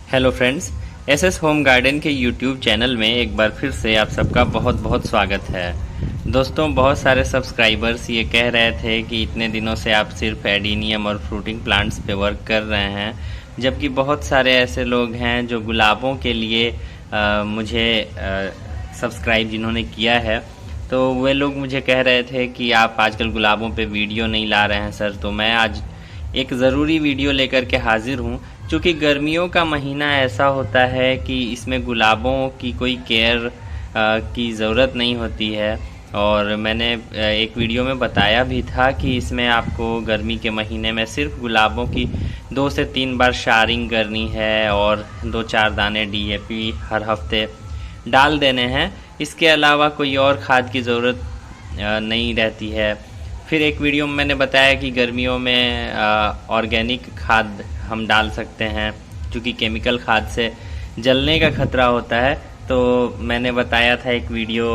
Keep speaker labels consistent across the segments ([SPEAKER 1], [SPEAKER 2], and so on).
[SPEAKER 1] Hello friends, SS home garden के YouTube channel में एक बार फिर से आप सबका बहुत बहुत स्वागत है। दोस्तों, बहुत सारे सब्सक्राइबर्स ये कह रहे थे कि इतने दिनों से आप सिर्फ एडीनियम और फ्रूटिंग प्लांट्स पे वर्क कर रहे हैं, जबकि बहुत सारे ऐसे लोग हैं जो गुलाबों के लिए मुझे सब्सक्राइब जिन्होंने किया है, तो वे लोग मुझे कह रहे थे कि आप आजकल गुलाबों पे वीडियो नहीं ला रहे हैं सर। तो मैं आज एक ज़रूरी वीडियो लेकर के हाजिर हूँ। चूँकि गर्मियों का महीना ऐसा होता है कि इसमें गुलाबों की कोई केयर की ज़रूरत नहीं होती है, और मैंने एक वीडियो में बताया भी था कि इसमें आपको गर्मी के महीने में सिर्फ गुलाबों की 2 से 3 बार शारिंग करनी है और 2-4 दाने डीएपी हर हफ्ते डाल देने हैं। इसके अलावा कोई और खाद की ज़रूरत नहीं रहती है। फिर एक वीडियो में मैंने बताया कि गर्मियों में ऑर्गेनिक खाद हम डाल सकते हैं, क्योंकि केमिकल खाद से जलने का खतरा होता है। तो मैंने बताया था एक वीडियो,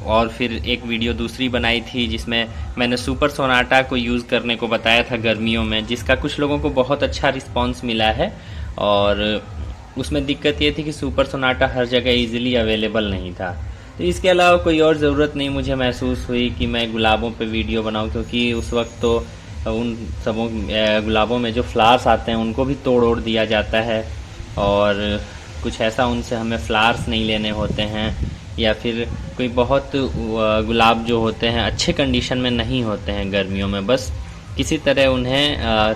[SPEAKER 1] और फिर एक वीडियो दूसरी बनाई थी जिसमें मैंने सुपर सोनाटा को यूज़ करने को बताया था गर्मियों में, जिसका कुछ लोगों को बहुत अच्छा रिस्पांस मिला है। और उसमें दिक्कत ये थी कि सुपर सोनाटा हर जगह इजीली अवेलेबल नहीं था। तो इसके अलावा कोई और ज़रूरत नहीं मुझे महसूस हुई कि मैं गुलाबों पे वीडियो बनाऊं, क्योंकि उस वक्त तो उन सबों गुलाबों में जो फ्लावर्स आते हैं उनको भी तोड़ ओड़ दिया जाता है, और कुछ ऐसा उनसे हमें फ्लावर्स नहीं लेने होते हैं, या फिर कोई बहुत गुलाब जो होते हैं अच्छे कंडीशन में नहीं होते हैं गर्मियों में, बस किसी तरह उन्हें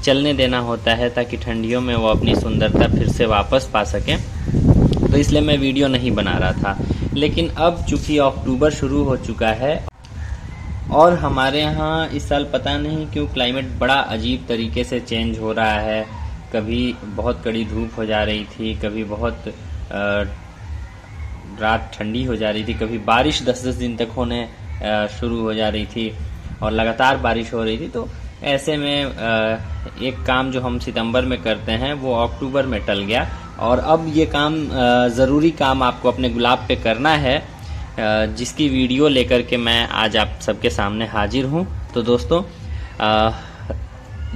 [SPEAKER 1] चलने देना होता है ताकि ठंडियों में वो अपनी सुंदरता फिर से वापस पा सकें। तो इसलिए मैं वीडियो नहीं बना रहा था। लेकिन अब चूँकि अक्टूबर शुरू हो चुका है और हमारे यहाँ इस साल पता नहीं क्यों क्लाइमेट बड़ा अजीब तरीके से चेंज हो रहा है। कभी बहुत कड़ी धूप हो जा रही थी, कभी बहुत रात ठंडी हो जा रही थी, कभी बारिश 10-10 दिन तक होने शुरू हो जा रही थी और लगातार बारिश हो रही थी। तो ऐसे में एक काम जो हम सितंबर में करते हैं वो अक्टूबर में टल गया, और अब ये काम ज़रूरी काम आपको अपने गुलाब पे करना है, जिसकी वीडियो लेकर के मैं आज आप सबके सामने हाजिर हूँ। तो दोस्तों,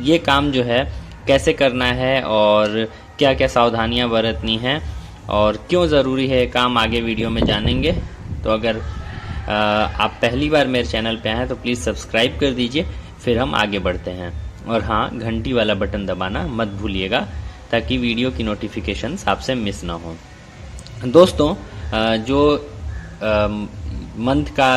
[SPEAKER 1] ये काम जो है कैसे करना है और क्या क्या सावधानियाँ बरतनी हैं और क्यों ज़रूरी है काम, आगे वीडियो में जानेंगे। तो अगर आप पहली बार मेरे चैनल पे आए हैं तो प्लीज़ सब्सक्राइब कर दीजिए, फिर हम आगे बढ़ते हैं। और हाँ, घंटी वाला बटन दबाना मत भूलिएगा ताकि वीडियो की नोटिफिकेशंस आपसे मिस ना हो। दोस्तों, जो मंथ का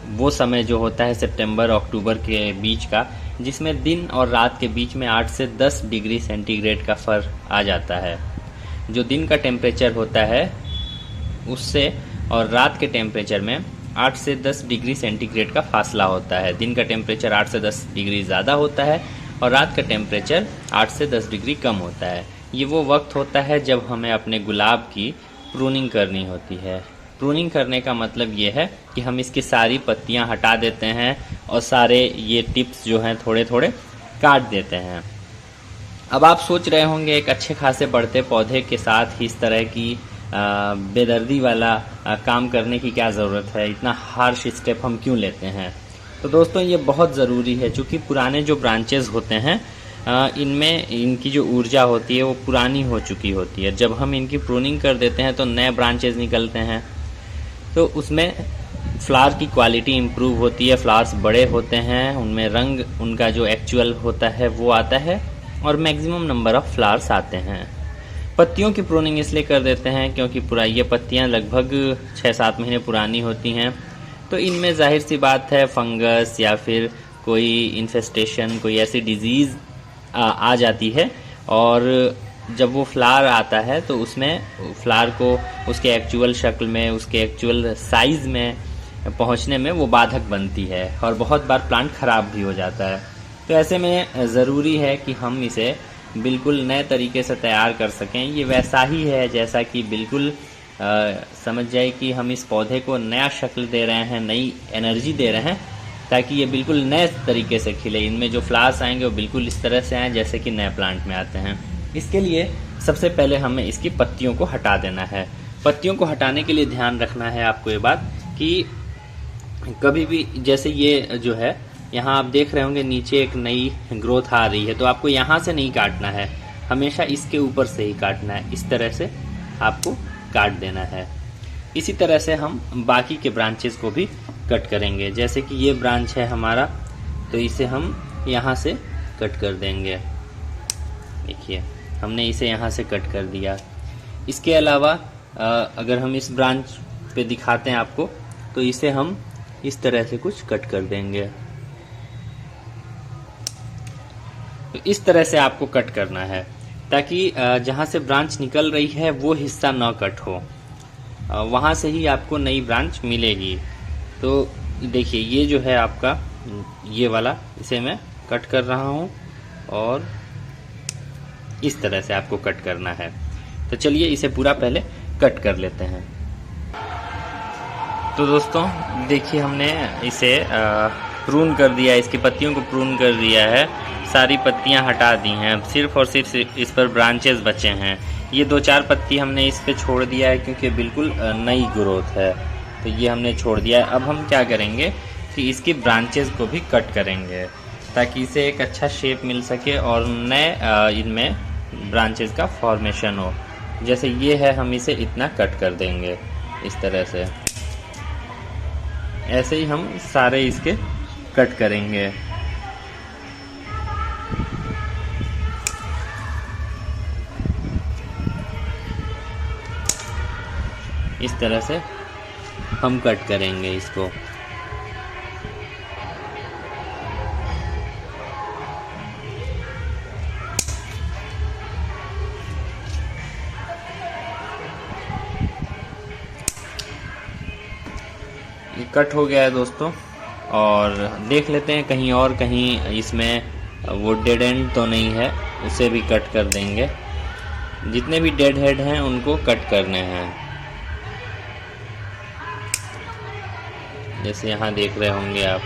[SPEAKER 1] वो समय जो होता है सितंबर अक्टूबर के बीच का, जिसमें दिन और रात के बीच में 8 से 10 डिग्री सेंटीग्रेड का फ़र्क आ जाता है। जो दिन का टेम्परेचर होता है उससे और रात के टेम्परेचर में 8 से 10 डिग्री सेंटीग्रेड का फासला होता है। दिन का टेम्परेचर 8 से 10 डिग्री ज़्यादा होता है और रात का टेम्परेचर 8 से 10 डिग्री कम होता है। ये वो वक्त होता है जब हमें अपने गुलाब की प्रूनिंग करनी होती है। प्रूनिंग करने का मतलब ये है कि हम इसकी सारी पत्तियां हटा देते हैं और सारे ये टिप्स जो हैं थोड़े थोड़े काट देते हैं। अब आप सोच रहे होंगे, एक अच्छे खासे बढ़ते पौधे के साथ इस तरह की बेदर्दी वाला काम करने की क्या ज़रूरत है, इतना हार्श स्टेप हम क्यों लेते हैं। तो दोस्तों, ये बहुत ज़रूरी है, क्योंकि पुराने जो ब्रांचेस होते हैं इनमें इनकी जो ऊर्जा होती है वो पुरानी हो चुकी होती है। जब हम इनकी प्रूनिंग कर देते हैं तो नए ब्रांचेस निकलते हैं, तो उसमें फ्लावर की क्वालिटी इम्प्रूव होती है, फ्लावर्स बड़े होते हैं, उनमें रंग उनका जो एक्चुअल होता है वो आता है और मैक्सिमम नंबर ऑफ़ फ्लावर्स आते हैं। पत्तियों की प्रूनिंग इसलिए कर देते हैं क्योंकि ये पत्तियां लगभग 6-7 महीने पुरानी होती हैं, तो इनमें जाहिर सी बात है फंगस या फिर कोई इन्फेस्टेशन, कोई ऐसी डिजीज़ आ जाती है, और जब वो फ्लावर आता है तो उसमें फ्लावर को उसके एक्चुअल शक्ल में, उसके एक्चुअल साइज़ में पहुंचने में वो बाधक बनती है और बहुत बार प्लांट ख़राब भी हो जाता है। तो ऐसे में ज़रूरी है कि हम इसे बिल्कुल नए तरीके से तैयार कर सकें। ये वैसा ही है जैसा कि बिल्कुल समझ जाए कि हम इस पौधे को नया शक्ल दे रहे हैं, नई एनर्जी दे रहे हैं, ताकि ये बिल्कुल नए तरीके से खिले। इनमें जो फ्लावर्स आएंगे वो बिल्कुल इस तरह से आएँ जैसे कि नए प्लांट में आते हैं। इसके लिए सबसे पहले हमें इसकी पत्तियों को हटा देना है। पत्तियों को हटाने के लिए ध्यान रखना है आपको ये बात कि कभी भी, जैसे ये जो है यहाँ आप देख रहे होंगे नीचे एक नई ग्रोथ आ रही है, तो आपको यहाँ से नहीं काटना है, हमेशा इसके ऊपर से ही काटना है, इस तरह से आपको काट देना है। इसी तरह से हम बाकी के ब्रांचेस को भी कट करेंगे। जैसे कि ये ब्रांच है हमारा, तो इसे हम यहाँ से कट कर देंगे। देखिए हमने इसे यहाँ से कट कर दिया। इसके अलावा अगर हम इस ब्रांच पे दिखाते हैं आपको, तो इसे हम इस तरह से कुछ कट कर देंगे। तो इस तरह से आपको कट करना है, ताकि जहाँ से ब्रांच निकल रही है वो हिस्सा ना कट हो, वहाँ से ही आपको नई ब्रांच मिलेगी। तो देखिए ये जो है आपका ये वाला, इसे मैं कट कर रहा हूँ और इस तरह से आपको कट करना है। तो चलिए इसे पूरा पहले कट कर लेते हैं। तो दोस्तों देखिए हमने इसे प्रून कर दिया, इसकी पत्तियों को प्रून कर दिया है, सारी पत्तियां हटा दी हैं, सिर्फ और सिर्फ इस पर ब्रांचेस बचे हैं। ये 2-4 पत्ती हमने इस पे छोड़ दिया है क्योंकि बिल्कुल नई ग्रोथ है, तो ये हमने छोड़ दिया है। अब हम क्या करेंगे कि इसकी ब्रांचेस को भी कट करेंगे, ताकि इसे एक अच्छा शेप मिल सके और नए इनमें ब्रांचेस का फॉर्मेशन हो। जैसे ये है, हम इसे इतना कट कर देंगे इस तरह से। ऐसे ही हम सारे इसके कट करेंगे। इस तरह से हम कट करेंगे इसको। ये कट हो गया है दोस्तों, और देख लेते हैं कहीं इसमें वो डेड एंड तो नहीं है, उसे भी कट कर देंगे। जितने भी डेड हेड हैं उनको कट करने हैं। जैसे यहाँ देख रहे होंगे आप।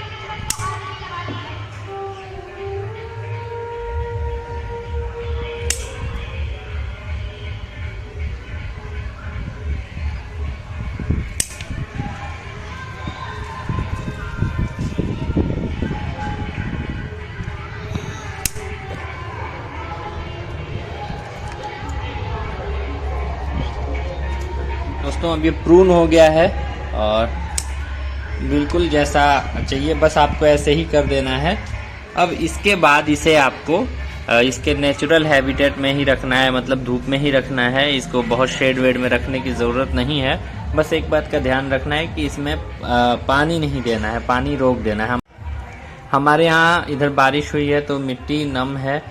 [SPEAKER 1] दोस्तों अब ये प्रून हो गया है और बिल्कुल जैसा चाहिए, बस आपको ऐसे ही कर देना है। अब इसके बाद इसे आपको इसके नेचुरल हैबिटेट में ही रखना है, मतलब धूप में ही रखना है। इसको बहुत शेड वेड में रखने की ज़रूरत नहीं है। बस एक बात का ध्यान रखना है कि इसमें पानी नहीं देना है, पानी रोक देना है। हमारे यहाँ इधर बारिश हुई है तो मिट्टी नम है,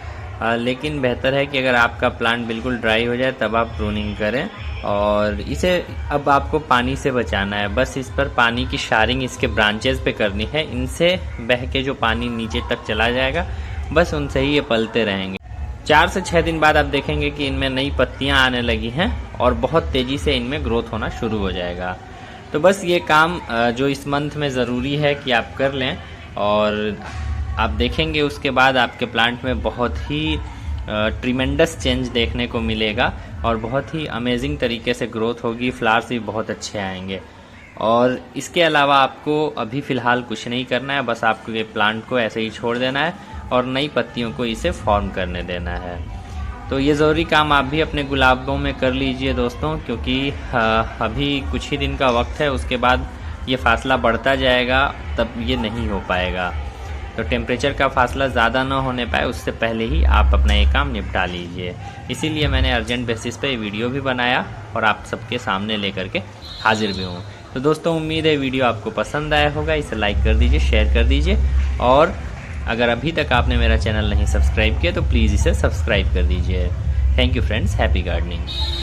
[SPEAKER 1] लेकिन बेहतर है कि अगर आपका प्लांट बिल्कुल ड्राई हो जाए तब आप प्रूनिंग करें। और इसे अब आपको पानी से बचाना है, बस इस पर पानी की शारिंग इसके ब्रांचेस पे करनी है। इनसे बह के जो पानी नीचे तक चला जाएगा, बस उनसे ही ये पलते रहेंगे। 4 से 6 दिन बाद आप देखेंगे कि इनमें नई पत्तियां आने लगी हैं और बहुत तेज़ी से इनमें ग्रोथ होना शुरू हो जाएगा। तो बस ये काम जो इस मंथ में ज़रूरी है कि आप कर लें, और आप देखेंगे उसके बाद आपके प्लांट में बहुत ही ट्रिमेंडस चेंज देखने को मिलेगा और बहुत ही अमेजिंग तरीके से ग्रोथ होगी। फ्लावर्स भी बहुत अच्छे आएंगे। और इसके अलावा आपको अभी फ़िलहाल कुछ नहीं करना है, बस आपको ये प्लांट को ऐसे ही छोड़ देना है और नई पत्तियों को इसे फॉर्म करने देना है। तो ये ज़रूरी काम आप भी अपने गुलाबों में कर लीजिए दोस्तों, क्योंकि अभी कुछ ही दिन का वक्त है, उसके बाद ये फासला बढ़ता जाएगा, तब ये नहीं हो पाएगा। तो टेम्परेचर का फासला ज़्यादा ना होने पाए उससे पहले ही आप अपना ये काम निपटा लीजिए। इसीलिए मैंने अर्जेंट बेसिस पे वीडियो भी बनाया और आप सबके सामने लेकर के हाजिर भी हूँ। तो दोस्तों उम्मीद है वीडियो आपको पसंद आया होगा। इसे लाइक कर दीजिए, शेयर कर दीजिए, और अगर अभी तक आपने मेरा चैनल नहीं सब्सक्राइब किया तो प्लीज़ इसे सब्सक्राइब कर दीजिए। Thank you friends, happy gardening.